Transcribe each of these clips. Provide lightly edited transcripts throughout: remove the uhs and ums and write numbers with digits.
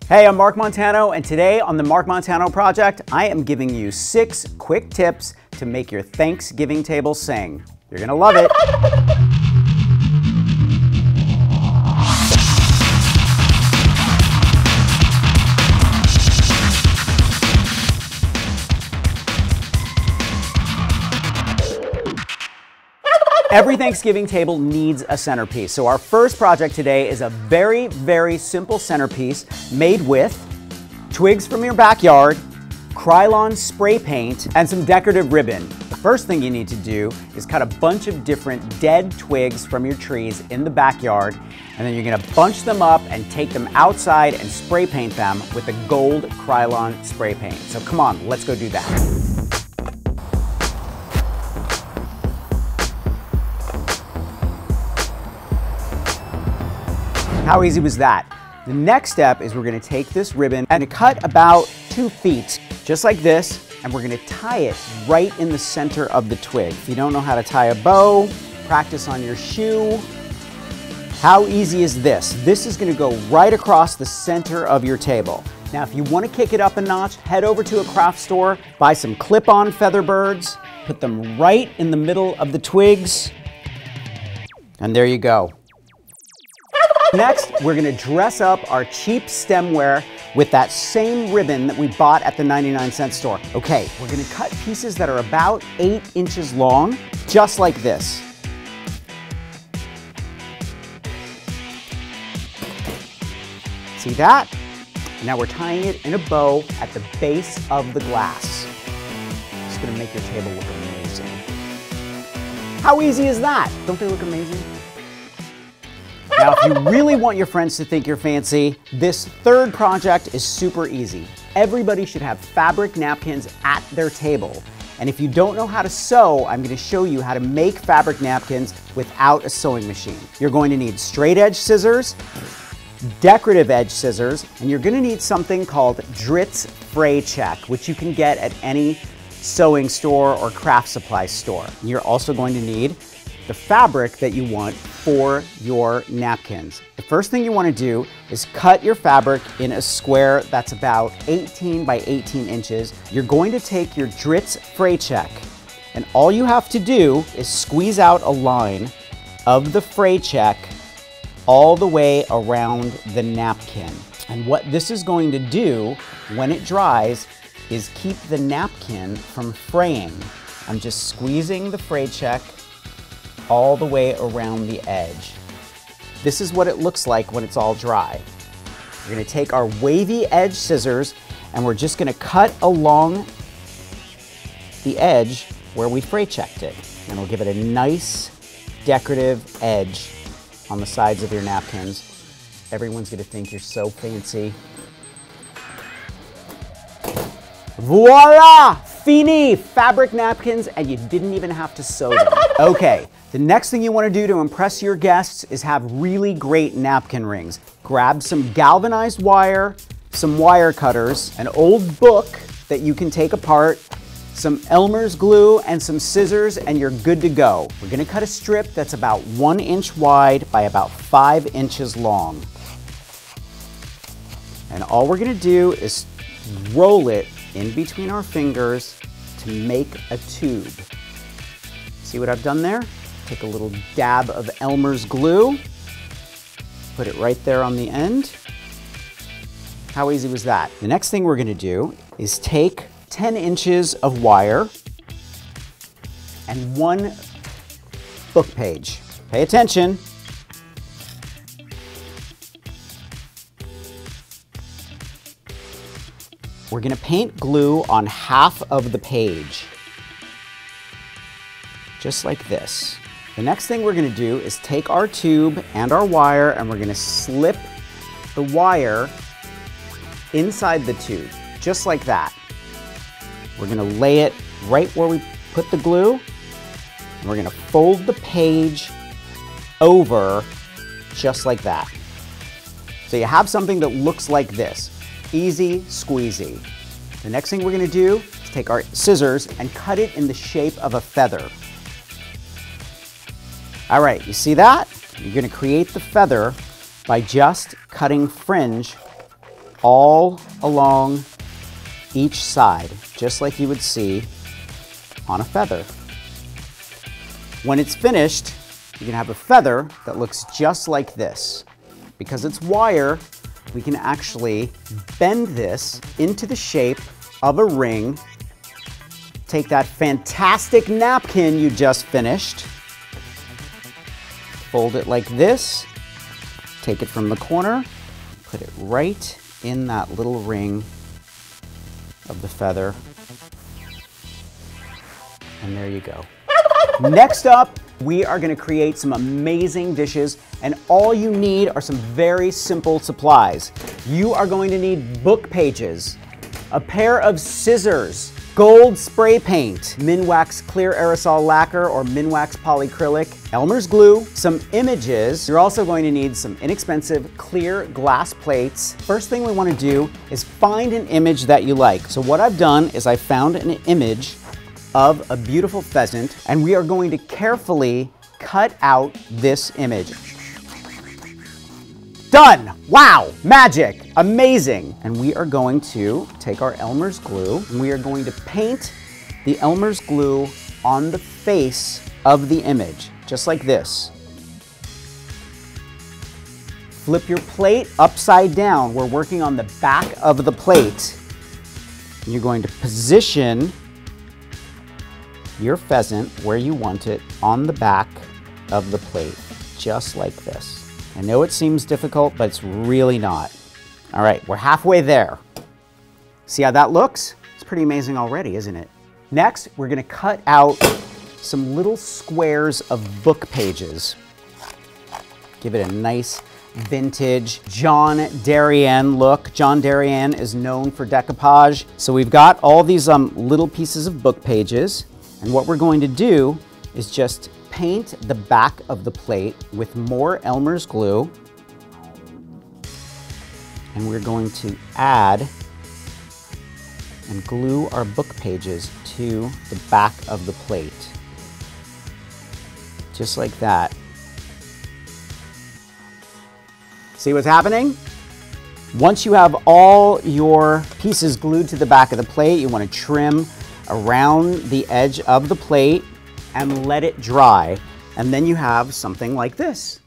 Hey, I'm Mark Montano, and today on the Mark Montano Project, I am giving you 6 quick tips to make your Thanksgiving table sing. You're gonna love it. Every Thanksgiving table needs a centerpiece. So our first project today is a very, very simple centerpiece made with twigs from your backyard, Krylon spray paint, and some decorative ribbon. The first thing you need to do is cut a bunch of different dead twigs from your trees in the backyard, and then you're gonna bunch them up and take them outside and spray paint them with the gold Krylon spray paint. So come on, let's go do that. How easy was that? The next step is we're gonna take this ribbon and cut about 2 feet, just like this, and we're gonna tie it right in the center of the twig. If you don't know how to tie a bow, practice on your shoe. How easy is this? This is gonna go right across the center of your table. Now, if you wanna kick it up a notch, head over to a craft store, buy some clip-on feather birds, put them right in the middle of the twigs, and there you go. Next, we're gonna dress up our cheap stemware with that same ribbon that we bought at the 99-cent store. Okay, we're gonna cut pieces that are about 8 inches long, just like this. See that? Now we're tying it in a bow at the base of the glass. It's gonna make your table look amazing. How easy is that? Don't they look amazing? Now, if you really want your friends to think you're fancy, this third project is super easy. Everybody should have fabric napkins at their table. And if you don't know how to sew, I'm going to show you how to make fabric napkins without a sewing machine. You're going to need straight edge scissors, decorative edge scissors, and you're going to need something called Dritz Fray Check, which you can get at any sewing store or craft supply store. You're also going to need the fabric that you want for your napkins. The first thing you want to do is cut your fabric in a square that's about 18 by 18 inches. You're going to take your Dritz Fray Check, and all you have to do is squeeze out a line of the fray check all the way around the napkin. And what this is going to do when it dries is keep the napkin from fraying. I'm just squeezing the fray check all the way around the edge. This is what it looks like when it's all dry. We're gonna take our wavy edge scissors and we're just gonna cut along the edge where we fray checked it. And we'll give it a nice decorative edge on the sides of your napkins. Everyone's gonna think you're so fancy. Voila! Fini! Fabric napkins, and you didn't even have to sew them. Okay, the next thing you want to do to impress your guests is have really great napkin rings. Grab some galvanized wire, some wire cutters, an old book that you can take apart, some Elmer's glue, and some scissors, and you're good to go. We're gonna cut a strip that's about 1 inch wide by about 5 inches long. And all we're gonna do is roll it in between our fingers to make a tube. See what I've done there? Take a little dab of Elmer's glue, put it right there on the end. How easy was that? The next thing we're gonna do is take 10 inches of wire and 1 book page. Pay attention. We're gonna paint glue on half of the page, just like this. The next thing we're gonna do is take our tube and our wire and we're gonna slip the wire inside the tube, just like that. We're gonna lay it right where we put the glue, and we're gonna fold the page over just like that. So you have something that looks like this. Easy squeezy. The next thing we're gonna do is take our scissors and cut it in the shape of a feather. All right, you see that? You're gonna create the feather by just cutting fringe all along each side, just like you would see on a feather. When it's finished, you can have a feather that looks just like this. Because it's wire, we can actually bend this into the shape of a ring. Take that fantastic napkin you just finished, fold it like this, take it from the corner, put it right in that little ring of the feather, and there you go. Next up, we are going to create some amazing dishes, and all you need are some very simple supplies. You are going to need book pages, a pair of scissors, gold spray paint, Minwax clear aerosol lacquer or Minwax polycrylic, Elmer's glue, some images. You're also going to need some inexpensive clear glass plates. First thing we want to do is find an image that you like. So what I've done is I found an image of a beautiful pheasant, and we are going to carefully cut out this image. Done! Wow! Magic! Amazing! And we are going to take our Elmer's glue, and we are going to paint the Elmer's glue on the face of the image, just like this. Flip your plate upside down. We're working on the back of the plate. And you're going to position your pheasant where you want it on the back of the plate, just like this. I know it seems difficult, but it's really not. All right, we're halfway there. See how that looks? It's pretty amazing already, isn't it? Next, we're gonna cut out some little squares of book pages. Give it a nice vintage John Darien look. John Darien is known for decoupage. So we've got all these little pieces of book pages. And what we're going to do is just paint the back of the plate with more Elmer's glue. And we're going to add and glue our book pages to the back of the plate. Just like that. See what's happening? Once you have all your pieces glued to the back of the plate, you want to trim around the edge of the plate and let it dry. And then you have something like this.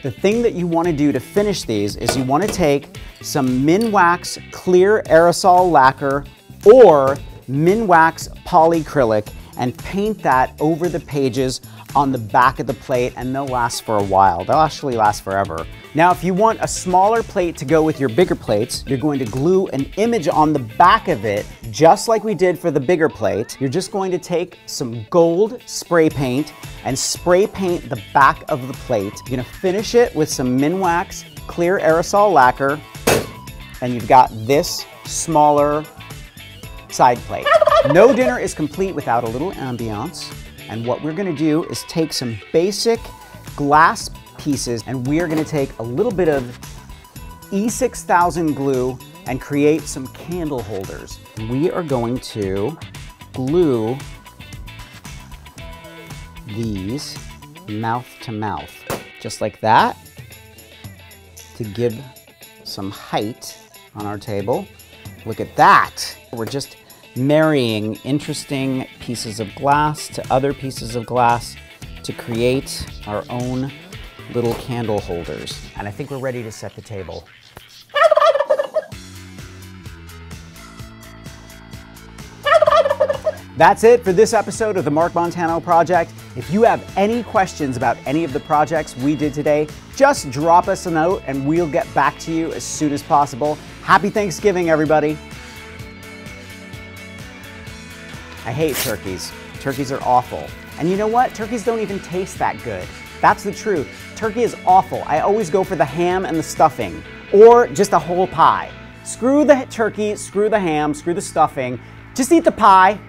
The thing that you want to do to finish these is you want to take some Minwax clear aerosol lacquer or Minwax polycrylic and paint that over the pages on the back of the plate, and they'll last for a while. They'll actually last forever. Now, if you want a smaller plate to go with your bigger plates, you're going to glue an image on the back of it, just like we did for the bigger plate. You're just going to take some gold spray paint and spray paint the back of the plate. You're gonna finish it with some Minwax clear aerosol lacquer, and you've got this smaller side plate. No dinner is complete without a little ambiance. And what we're gonna do is take some basic glass pieces, and we are gonna take a little bit of E6000 glue and create some candle holders. We are going to glue these mouth to mouth, just like that, to give some height on our table. Look at that. We're just marrying interesting pieces of glass to other pieces of glass to create our own little candle holders. And I think we're ready to set the table. That's it for this episode of the Mark Montano Project. If you have any questions about any of the projects we did today, just drop us a note and we'll get back to you as soon as possible. Happy Thanksgiving, everybody. I hate turkeys. Turkeys are awful. And you know what? Turkeys don't even taste that good. That's the truth. Turkey is awful. I always go for the ham and the stuffing, or just a whole pie. Screw the turkey, screw the ham, screw the stuffing. Just eat the pie.